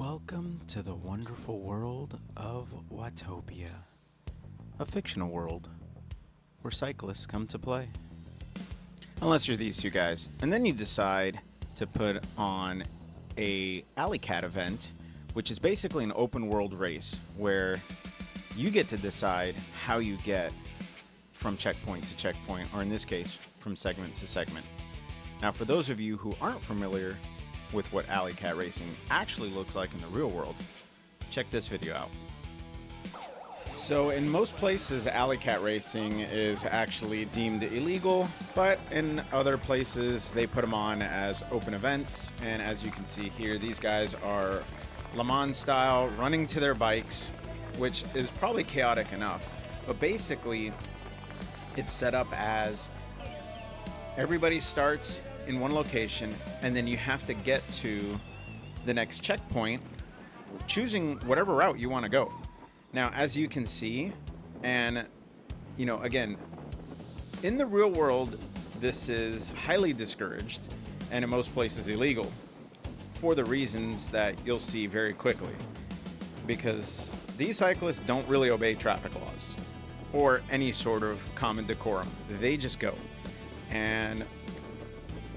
Welcome to the wonderful world of Watopia, a fictional world where cyclists come to play. Unless you're these two guys, and then you decide to put on a Alley Cat event, which is basically an open world race where you get to decide how you get from checkpoint to checkpoint, or in this case, from segment to segment. Now, for those of you who aren't familiar with what Alley Cat racing actually looks like in the real world, check this video out. So in most places, Alley Cat racing is actually deemed illegal, but in other places they put them on as open events. And as you can see here, these guys are Le Mans style, running to their bikes, which is probably chaotic enough. But basically, it's set up as everybody starts in one location, and then you have to get to the next checkpoint, choosing whatever route you want to go. Now, as you can see, and again, in the real world, this is highly discouraged, and in most places illegal, for the reasons that you'll see very quickly. Because these cyclists don't really obey traffic laws or any sort of common decorum. They just go. And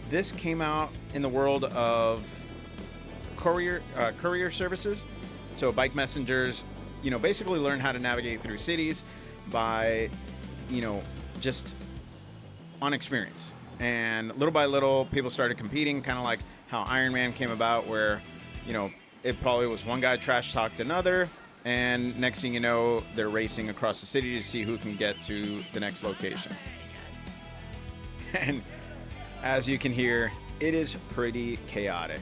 this came out in the world of courier services. So bike messengers, basically learn how to navigate through cities by, just on experience. And little by little, people started competing, kind of like how Iron Man came about, where, it probably was one guy trash talked another, and next thing you know, they're racing across the city to see who can get to the next location. And as you can hear, it is pretty chaotic.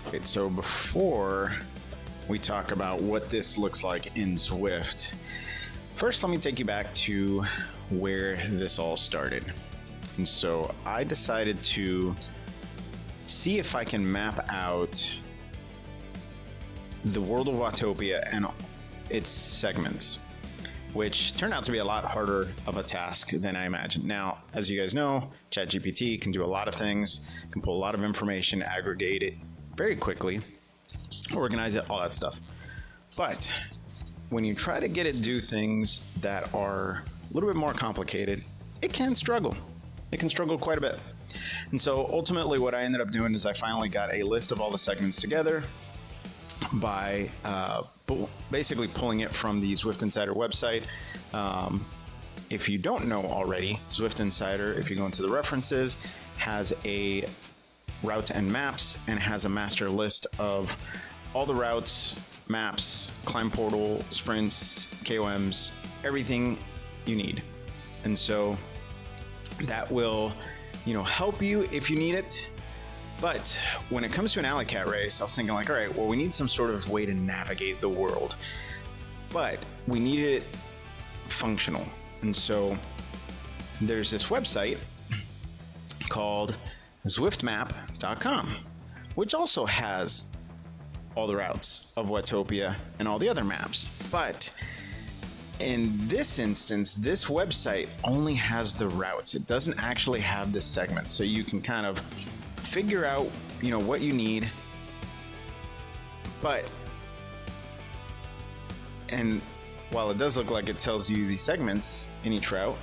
Okay, so before we talk about what this looks like in Zwift, first let me take you back to where this all started. And so I decided to see if I can map out the world of Watopia and its segments, which turned out to be a lot harder of a task than I imagined. Now, as you guys know, ChatGPT can do a lot of things, can pull a lot of information, aggregate it very quickly, organize it, all that stuff. But when you try to get it to do things that are a little bit more complicated, it can struggle. It can struggle quite a bit. And so ultimately what I ended up doing is I finally got a list of all the segments together by basically pulling it from the Zwift Insider website. If you don't know already, Zwift Insider, if you go into the references, has a route and maps and has a master list of all the routes, maps, climb portal, sprints, KOMs, everything you need. And so that will, help you if you need it. But when it comes to an Alley Cat race, I was thinking all right, well, we need some sort of way to navigate the world, but we needed it functional. And so there's this website called zwiftmap.com, which also has all the routes of Watopia and all the other maps. But in this instance, this website only has the routes. It doesn't actually have the segments. So you can kind of figure out, what you need. And while it does look like it tells you the segments in each route,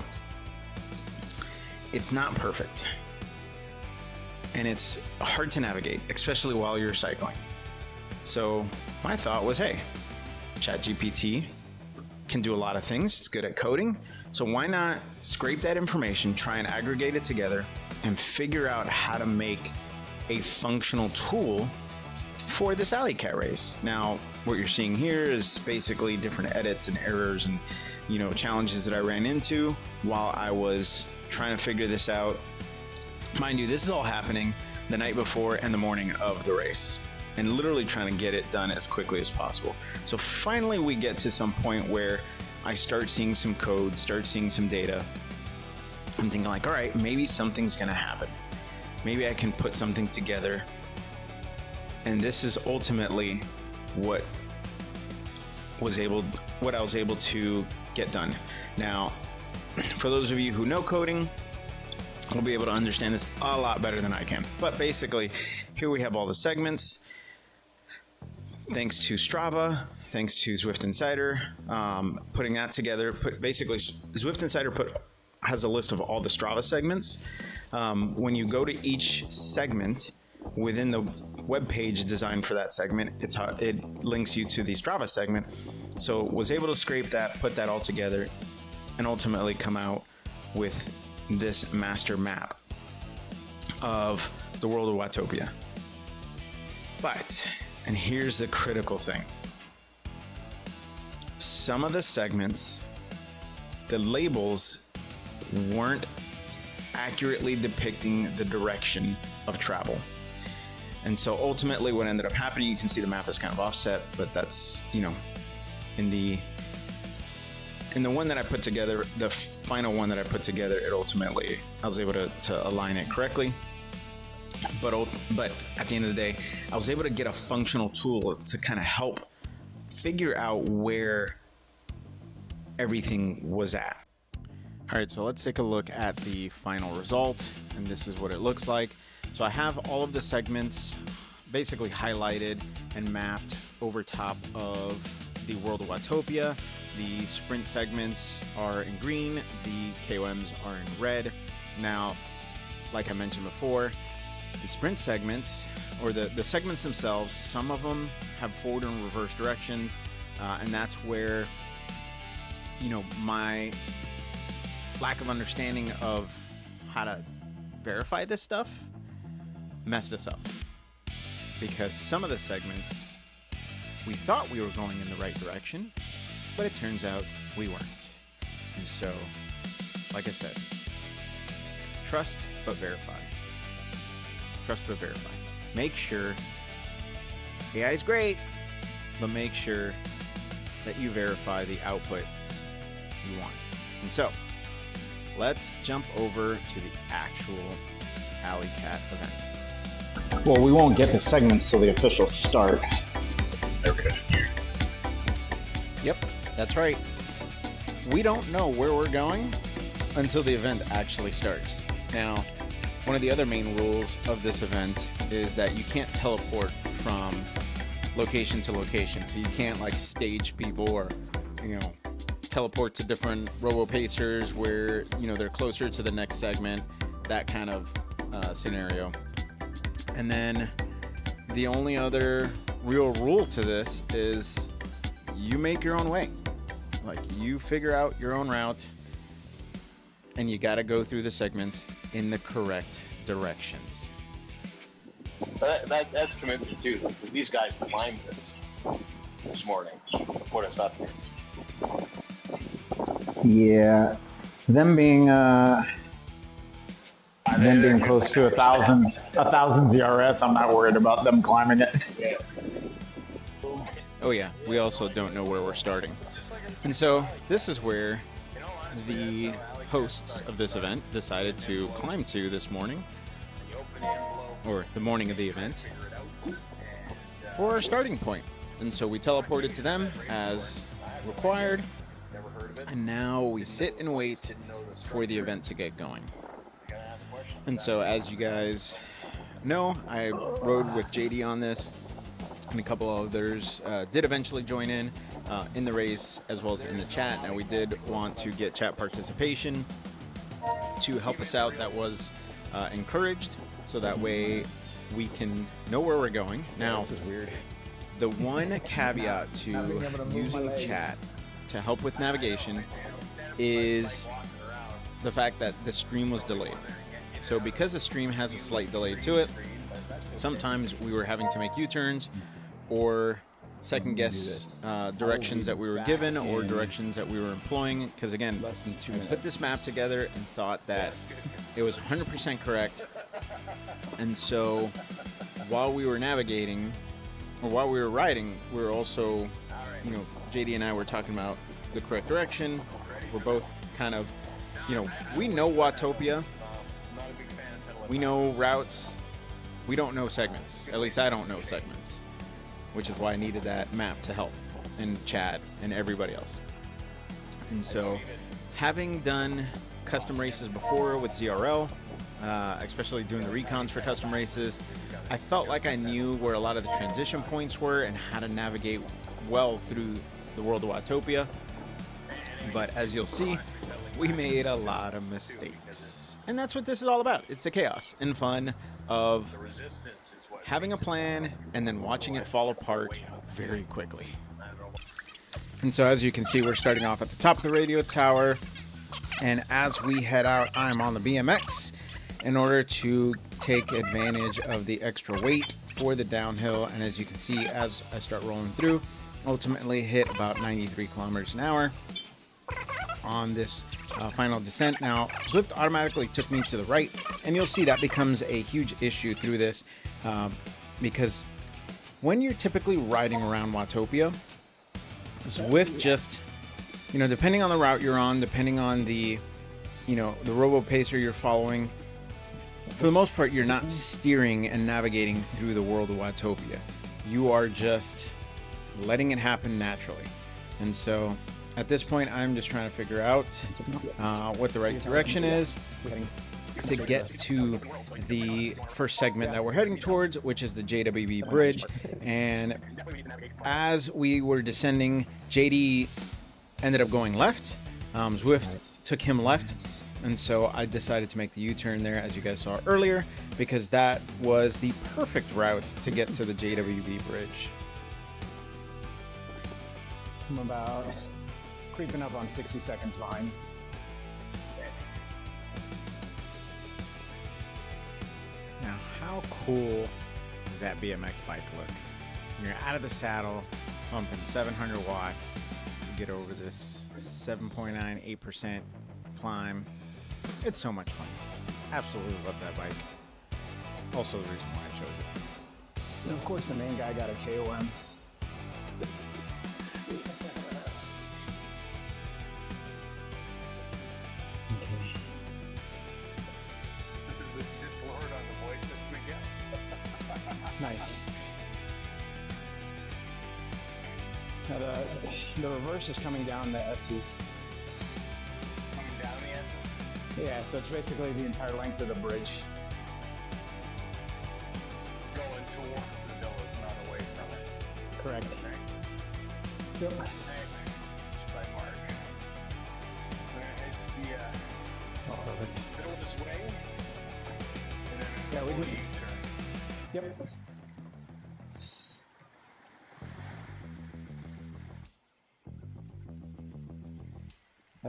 it's not perfect. And it's hard to navigate, especially while you're cycling. So my thought was, hey, ChatGPT can do a lot of things. It's good at coding. So why not scrape that information, try and aggregate it together, and figure out how to make a functional tool for this Alley Cat race. Now, what you're seeing here is basically different edits and errors and, challenges that I ran into while I was trying to figure this out. Mind you, this is all happening the night before and the morning of the race, and literally trying to get it done as quickly as possible. So finally we get to some point where I start seeing some code, start seeing some data. I'm thinking all right, maybe something's gonna happen. Maybe I can put something together. And this is ultimately what I was able to get done. Now, for those of you who know coding, will be able to understand this a lot better than I can. But basically, here we have all the segments. Thanks to Strava, thanks to Zwift Insider, putting that together. Basically, Zwift Insider has a list of all the Strava segments. When you go to each segment within the web page designed for that segment, it links you to the Strava segment. So was able to scrape that, put that all together, and ultimately come out with this master map of the world of Watopia. But, and here's the critical thing. Some of the segments, the labels weren't accurately depicting the direction of travel. And so ultimately what ended up happening, you can see the map is kind of offset, but that's, you know, in the one that I put together, the final one that I put together, I was able to align it correctly. But at the end of the day, I was able to get a functional tool to kind of help figure out where everything was at. All right, so let's take a look at the final result, and this is what it looks like. So I have all of the segments basically highlighted and mapped over top of the world of Watopia. The sprint segments are in green, the KOMs are in red. Now, like I mentioned before, the sprint segments, or the segments themselves, some of them have forward and reverse directions, and that's where, you know, my lack of understanding of how to verify this stuff messed us up. Because some of the segments, we thought we were going in the right direction, but it turns out we weren't. And so, like I said, trust but verify. Trust but verify. Make sure AI is great, but make sure that you verify the output you want. And so, let's jump over to the actual Alley Cat event. Well, we won't get the segments till the official start. Yep, that's right. We don't know where we're going until the event actually starts. Now, one of the other main rules of this event is that you can't teleport from location to location. So you can't like stage people or, you know, teleport to different robo-pacers where, you know, they're closer to the next segment, that kind of scenario. And then the only other real rule to this is you make your own way. Like, you figure out your own route, and you got to go through the segments in the correct directions. That's commitment too, because these guys climbed this morning to put us up here. Yeah, them being close to 1,000 ZRS, I'm not worried about them climbing it. Oh yeah, we also don't know where we're starting. And so this is where the hosts of this event decided to climb to this morning, or the morning of the event, for our starting point. And so we teleported to them as required, and now we sit and wait for the event to get going. And so as you guys know, I rode with JD on this, and a couple others did eventually join in the race as well as in the chat. Now, we did want to get chat participation to help us out. That was encouraged, so that way we can know where we're going. Now, the one caveat to using chat to help with navigation is the fact that the stream was delayed. So because the stream has a slight delay to it, sometimes we were having to make U-turns or second guess directions that we were given or directions that we were employing. Because again, I put this map together and thought that it was 100% correct. And so while we were navigating, or while we were riding, we were also, you know, JD and I were talking about the correct direction. We're both kind of, you know, we know Watopia. We know routes. We don't know segments. At least I don't know segments, which is why I needed that map to help, and chat and everybody else. And so, having done custom races before with ZRL, especially doing the recons for custom races, I felt like I knew where a lot of the transition points were and how to navigate well through the world of Watopia. But as you'll see, we made a lot of mistakes. And that's what this is all about. It's the chaos and fun of having a plan and then watching it fall apart very quickly. And so as you can see, we're starting off at the top of the radio tower. And as we head out, I'm on the BMX in order to take advantage of the extra weight for the downhill. And as you can see, as I start rolling through, ultimately hit about 93 kilometers an hour on this final descent. Now, Zwift automatically took me to the right, and you'll see that becomes a huge issue through this because when you're typically riding around Watopia, Zwift just, depending on the route you're on, depending on the robo pacer you're following, for the most part, you're not steering and navigating through the world of Watopia. You are just letting it happen naturally. And so at this point, I'm just trying to figure out what the right direction is to get to the first segment that we're heading towards, which is the JWB bridge. And as we were descending, JD ended up going left. Zwift took him left. And so I decided to make the U-turn there, as you guys saw earlier, because that was the perfect route to get to the JWB bridge. I'm about creeping up on 60 seconds behind. Now, how cool does that BMX bike look? You're out of the saddle, pumping 700 watts to get over this 7.98% climb. It's so much fun. Absolutely love that bike. Also the reason why I chose it. And of course, the main guy got a KOM. Nice. Now the reverse is coming down the S's. Coming down the end. Yeah, so it's basically the entire length of the bridge. Going towards the village, not away from it. Correct. Okay. Yep. Just by mark. It's the Oh, perfect. middle of this way. And then Yeah, we can. U-turn. Yep.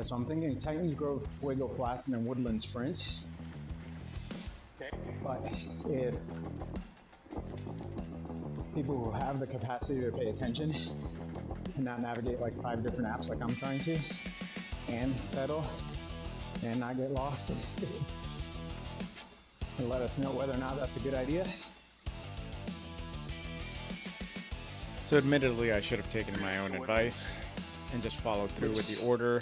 So I'm thinking Titans Grove, Fuego Flats, and then Woodland Sprint. Okay. But if people who have the capacity to pay attention and not navigate like 5 different apps like I'm trying to, and pedal, and not get lost, and let us know whether or not that's a good idea. So admittedly, I should have taken my own advice and just followed through with the order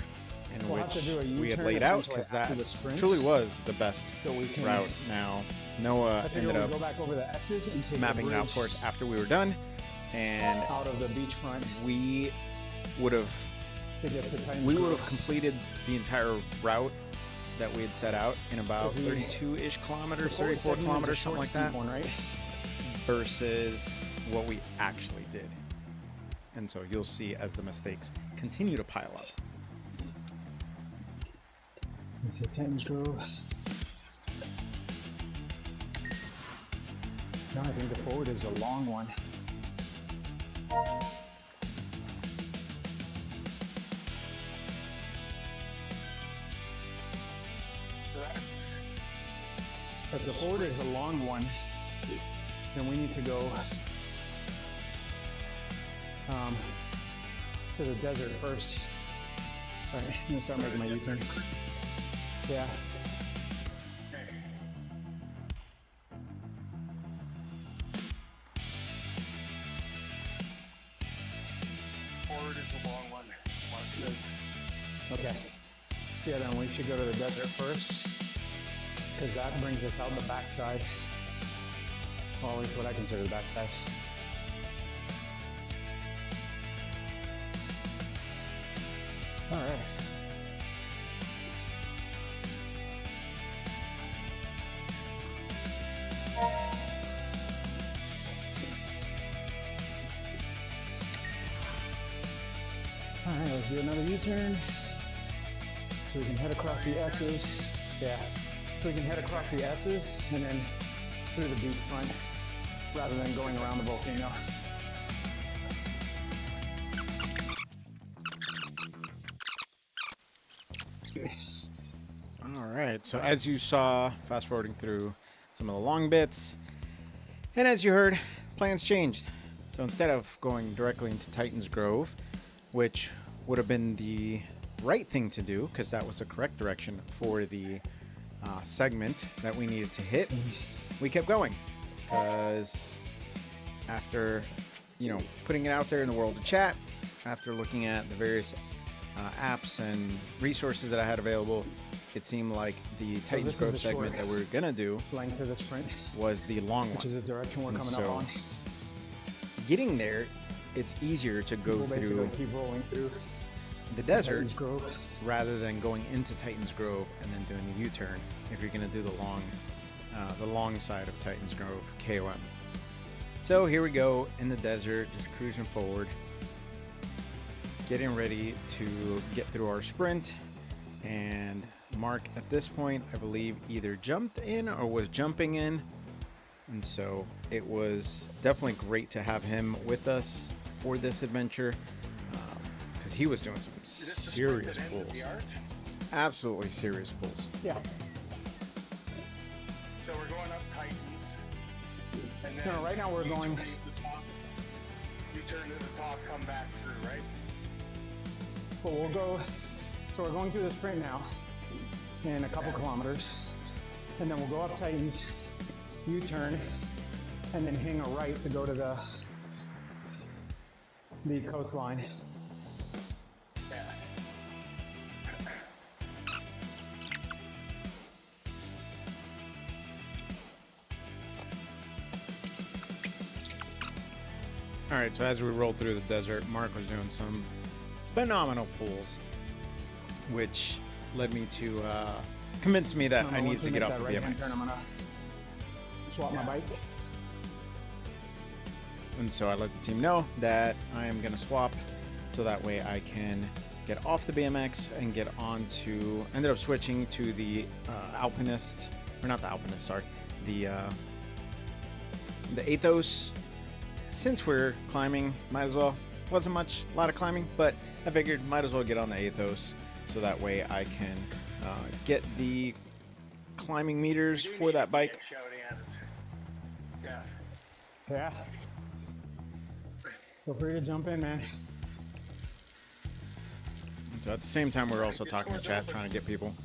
in We'll have to which do a we had U-turn laid out, essentially because that after the sprint. truly was the best So we can- route. Now, Noah I figure ended we'll up go back over the S's and take mapping the it out bridge for us after we were done, and out of the beachfront we would have to get to Titans we would Grove. have completed the entire route that we had set out in about Is he- 32-ish kilometers, Before we 34 said he was a kilometers, short, something like steep that, one, right? versus what we actually did. And so you'll see as the mistakes continue to pile up. It's the Titans Grove. No, I think the forward is a long one. If the forward is a long one, then we need to go to the desert first. All right, I'm gonna start making my U-turn. Yeah. Forward is a long one. Mark says. Okay. So yeah, then we should go to the desert first, because that brings us out the backside. Well, at least what I consider the backside. All right. let's do another U-turn. So we can head across the S's. Yeah. So we can head across the S's and then through the beach front rather than going around the volcano. All right, so as you saw, fast forwarding through some of the long bits, and as you heard, plans changed. So instead of going directly into Titan's Grove, which would have been the right thing to do, because that was the correct direction for the segment that we needed to hit, we kept going. Because after, putting it out there in the world of chat, after looking at the various apps and resources that I had available, it seemed like the Titan's Grove segment that we were gonna do length of the sprint was the long one. Which is the direction we're coming up on. Getting there, it's easier to go through keep rolling through the desert rather than going into Titan's Grove and then doing a U-turn if you're gonna do the long side of Titan's Grove KOM. So here we go in the desert, just cruising forward, getting ready to get through our sprint. And Mark at this point, I believe, either jumped in or was jumping in, and so it was definitely great to have him with us for this adventure, because he was doing some serious pulls. Absolutely serious pulls. Yeah. So we're going up Titans. And then No, right now we're going. You turn to the top, come back through, right? But we'll go. So we're going through the sprint now in a couple kilometers, and then we'll go up Titans, U-turn, and then hang a right to go to the coastline. Yeah. All right, so as we rolled through the desert, Mark was doing some phenomenal pulls, which led me to convince me that I needed to get off the BMX. I'm gonna swap my bike. And so I let the team know that I am going to swap so that way I can get off the BMX and get on to, ended up switching to the Alpinist, or not the Alpinist, sorry, the Athos. Since we're climbing, might as well, wasn't a lot of climbing, but I figured might as well get on the Athos so that way I can get the climbing meters for that bike. Yeah. Yeah. Feel free to jump in, man. And so at the same time, we're also talking to chat, trying to get people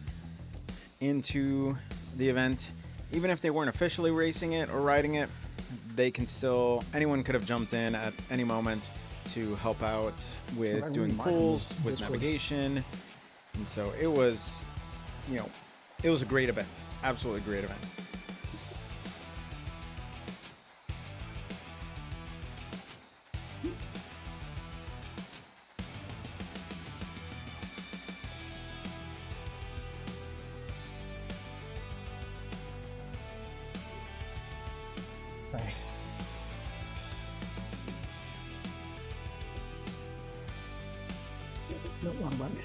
into the event. Even if they weren't officially racing it or riding it, they can still, anyone could have jumped in at any moment to help out with doing pulls, with navigation. And so it was, it was a great event. Absolutely great event. Right. Nope, wrong button.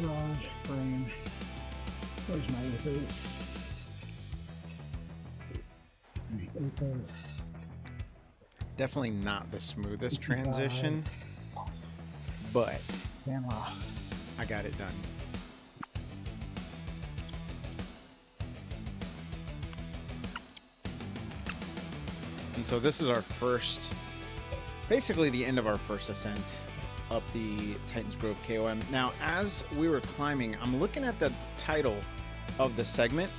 Garage, frame. Where's my Athos? Athos. Definitely not the smoothest transition, but Damn well. I got it done. And so this is our first, basically the end of our first ascent up the Titan's Grove KOM. Now, as we were climbing, I'm looking at the title of the segment,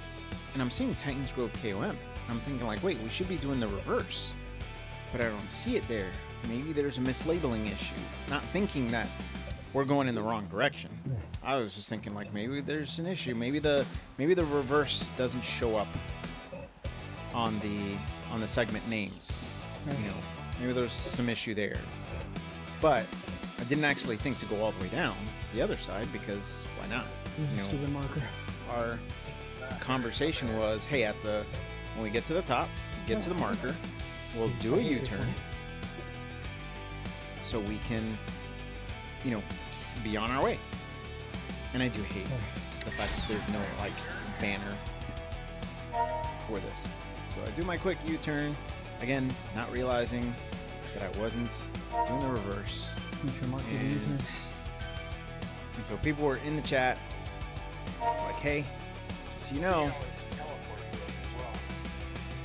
and I'm seeing Titan's Grove KOM. I'm thinking like, wait, we should be doing the reverse, but I don't see it there. Maybe there's a mislabeling issue. Not thinking that we're going in the wrong direction. I was just thinking like, maybe there's an issue. Maybe the reverse doesn't show up on the segment names. Maybe there's some issue there. But I didn't actually think to go all the way down the other side, because why not? Stupid marker. Our conversation was, hey, when we get to the top, get to the marker, we'll do a U-turn so we can you know, be on our way. And I do hate the fact that there's no like banner for this. So I do my quick U-turn, again, not realizing that I wasn't doing the reverse. And so people were in the chat like, hey, just so you know.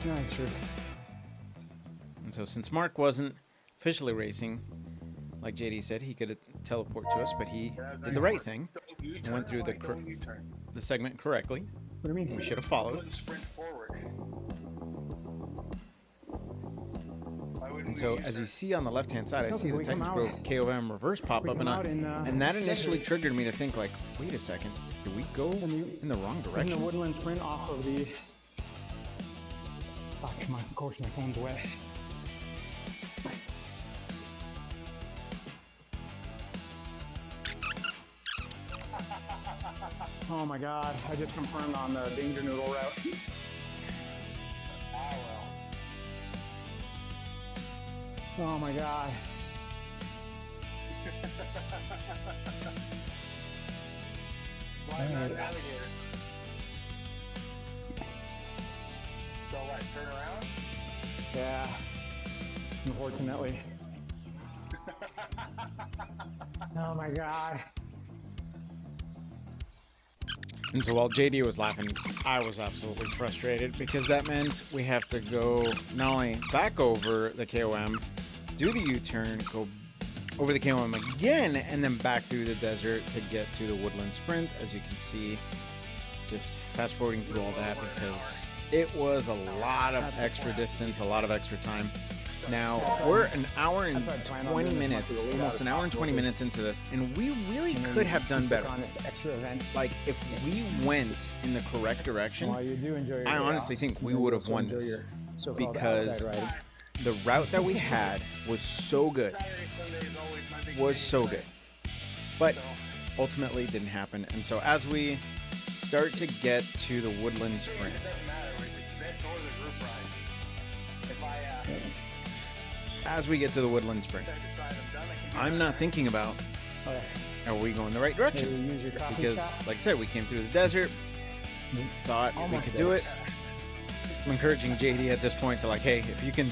Yeah, sure. And so since Mark wasn't officially racing, like JD said, he could teleport to us, but he did the right thing and went through the segment correctly. What do you mean? We should have followed. And so as you see on the left-hand side, I see the Titans Grove KOM reverse pop up, and that initially triggered me to think like, wait a second, did we go in the wrong In the direction? woodland sprint off of the... Oh, come on, of course my phone's wet. Oh my god, I just confirmed on the danger noodle route. Oh my god. So what, turn around? Yeah, unfortunately. Oh my god. And so while JD was laughing, I was absolutely frustrated because that meant we have to go not only back over the KOM, do the U-turn, go over the KOM again, and then back through the desert to get to the woodland sprint. As you can see, just fast forwarding through all that because it was a lot of extra distance, a lot of extra time. Now we're an hour and 20 minutes, almost an hour and 20 minutes into this, and we really could have done better. Extra events. Like if we went in the correct direction, While you do enjoy your I honestly think we would have won this because the route that we had was so good, but ultimately didn't happen. And so as we start to get to the woodland sprint, I'm not thinking about, are we going the right direction? Because, like I said, we came through the desert, thought we could do it. I'm encouraging JD at this point to like, hey, if you can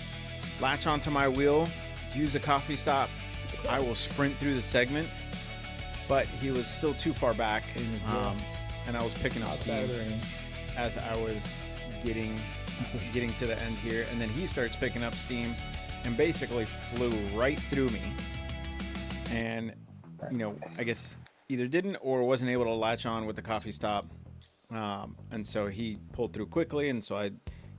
latch onto my wheel, use a coffee stop, I will sprint through the segment. But he was still too far back, and I was picking up steam as I was getting to the end here, and then he starts picking up steam and basically flew right through me, and you know, I guess either didn't or wasn't able to latch on with the coffee stop, and so he pulled through quickly, and so I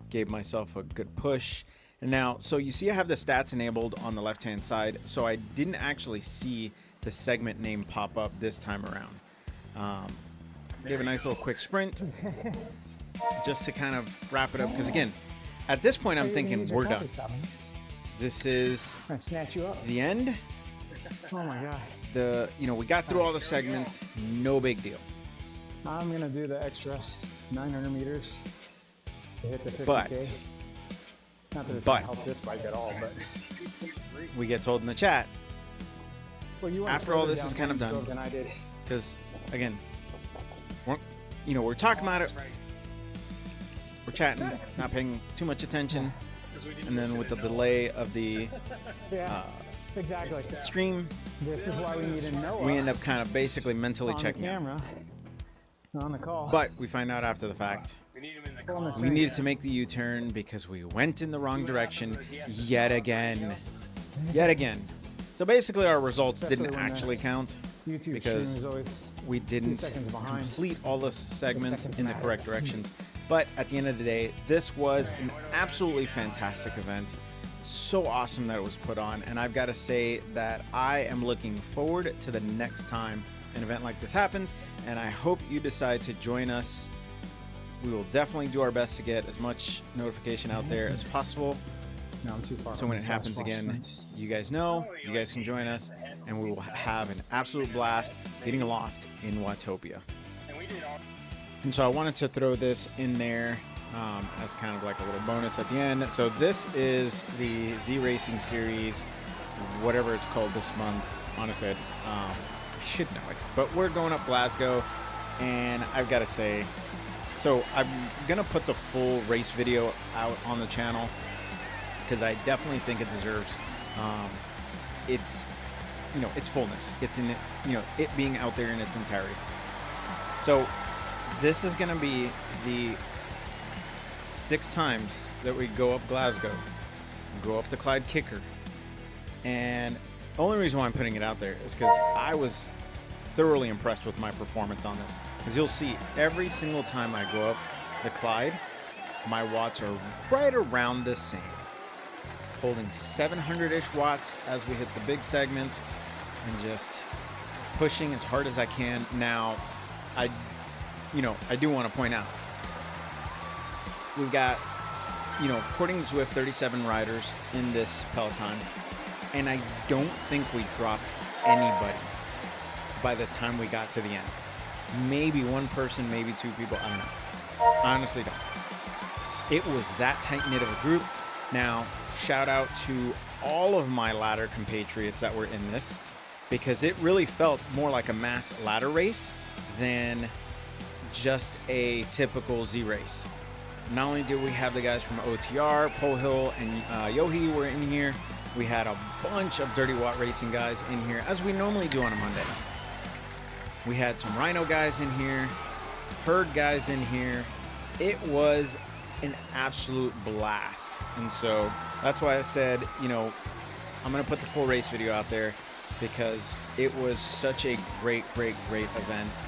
gave myself a good push. And now, so you see I have the stats enabled on the left hand side, so I didn't actually see the segment name pop up this time around. Gave a nice little quick sprint just to kind of wrap it up, because again, at this point I'm thinking we're done. This is snatch you up. the end. Oh my god. We got through all the segments, no big deal. I'm gonna do the extra 900 meters to hit the 50K. But Not that it's gonna help this bike at all, but we get told in the chat, well, you went after all further this down is kind of Amino done, than I did. because again, we're talking about it, we're chatting, not paying too much attention, and then with the delay of the Exactly. stream, This is why we need to know. we end up kind of basically mentally on checking out. camera, on the call. But we find out after the fact we needed to make the U-turn because we went in the wrong direction yet again. So basically our results Especially didn't when the actually count YouTube because stream is always we didn't seconds behind. complete all the segments seconds in the matter. correct directions. But at the end of the day, this was an absolutely fantastic event. So awesome that it was put on, and I've got to say that I am looking forward to the next time an event like this happens, and I hope you decide to join us. We will definitely do our best to get as much notification out there as possible, No, I'm too far. so when it happens again, you guys know, you guys can join us, and we will have an absolute blast getting lost in Watopia. And so I wanted to throw this in there as kind of like a little bonus at the end. So this is the Z Racing Series, whatever it's called this month. honestly. I should know it. But we're going up Glasgow, and I've got to say, so I'm going to put the full race video out on the channel because I definitely think it deserves its fullness. It's in it being out there in its entirety. So this is going to be the 6 times that we go up Glasgow, go up the Clyde Kicker, and the only reason why I'm putting it out there is because I was thoroughly impressed with my performance on this. As you'll see, every single time I go up the Clyde, my watts are right around the same, holding 700-ish watts as we hit the big segment, and just pushing as hard as I can. Now, I do want to point out, we've got, according to Zwift, 37 riders in this peloton, and I don't think we dropped anybody by the time we got to the end. Maybe one person, maybe 2 people, I don't know. I honestly don't. It was that tight-knit of a group. Now, shout out to all of my ladder compatriots that were in this, because it really felt more like a mass ladder race than just a typical Z race. Not only did we have the guys from OTR, Pole Hill, and Yohi were in here, we had a bunch of Dirty Watt Racing guys in here, as we normally do on a Monday. We had some Rhino guys in here, Herd guys in here. It was an absolute blast. And so that's why I said, I'm going to put the full race video out there, because it was such a great event.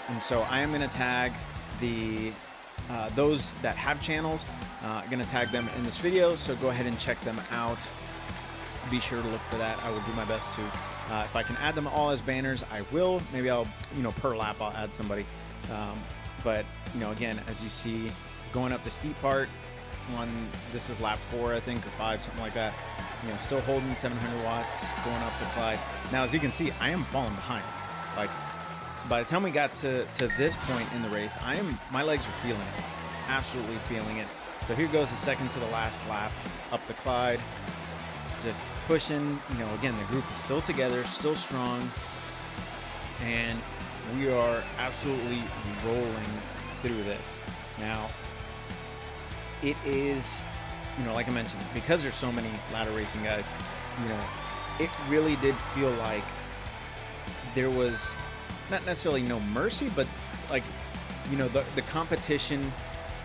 And so I am going to tag those that have channels. I'm going to tag them in this video, so go ahead and check them out. Be sure to look for that. I will do my best to. If I can add them all as banners, I will. Maybe I'll, per lap, I'll add somebody. But, again, as you see, going up the steep part, this is lap 4, I think, or 5, something like that. Still holding 700 watts, going up the Clyde. Now, as you can see, I am falling behind. Like, by the time we got to this point in the race, my legs are feeling it, absolutely feeling it. So here goes the second to the last lap up the Clyde, just pushing. Again, the group is still together, still strong, and we are absolutely rolling through this. Now, it is, like I mentioned, because there's so many ladder racing guys, it really did feel like there was not necessarily no mercy, but like, the competition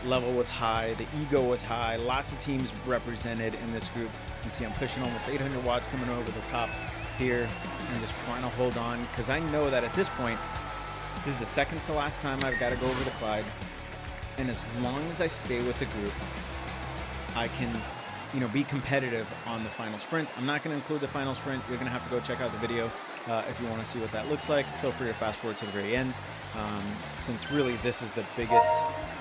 level was high, the ego was high, lots of teams represented in this group. You can see I'm pushing almost 800 watts coming over the top here and just trying to hold on, because I know that at this point, this is the second to last time I've got to go over the Clyde, and as long as I stay with the group, I can be competitive on the final sprint. I'm not going to include the final sprint. You're going to have to go check out the video if you want to see what that looks like. Feel free to fast forward to the very end, since really this is the biggest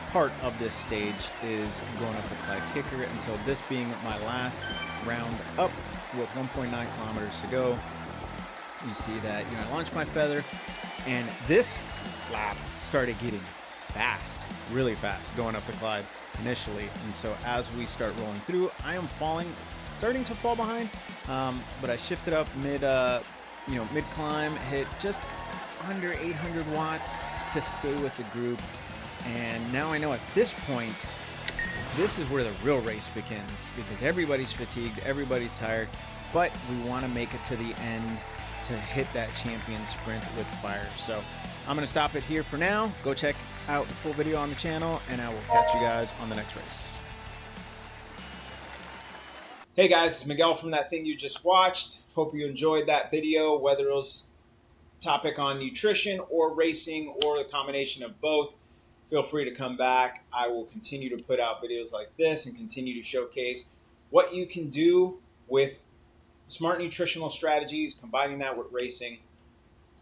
part of this stage, is going up the Clyde Kicker. And so this being my last round up with 1.9 kilometers to go, you see that I launched my feather, and this lap started getting fast, really fast, going up the Clyde initially. And so as we start rolling through, I am starting to fall behind, but I shifted up mid climb, hit just under 800 watts to stay with the group. And now I know at this point, this is where the real race begins, because everybody's fatigued, everybody's tired, but we want to make it to the end to hit that champion sprint with fire. So I'm going to stop it here for now. Go check out the full video on the channel, and I will catch you guys on the next race. Hey guys, it's Miguel from That Thing You Just Watched. Hope you enjoyed that video, whether it was topic on nutrition or racing or a combination of both. Feel free to come back. I will continue to put out videos like this and continue to showcase what you can do with smart nutritional strategies, combining that with racing,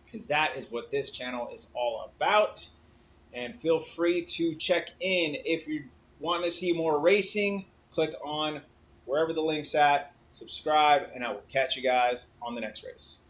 because that is what this channel is all about. And feel free to check in if you want to see more racing. Click on wherever the link's at, subscribe, and I will catch you guys on the next race.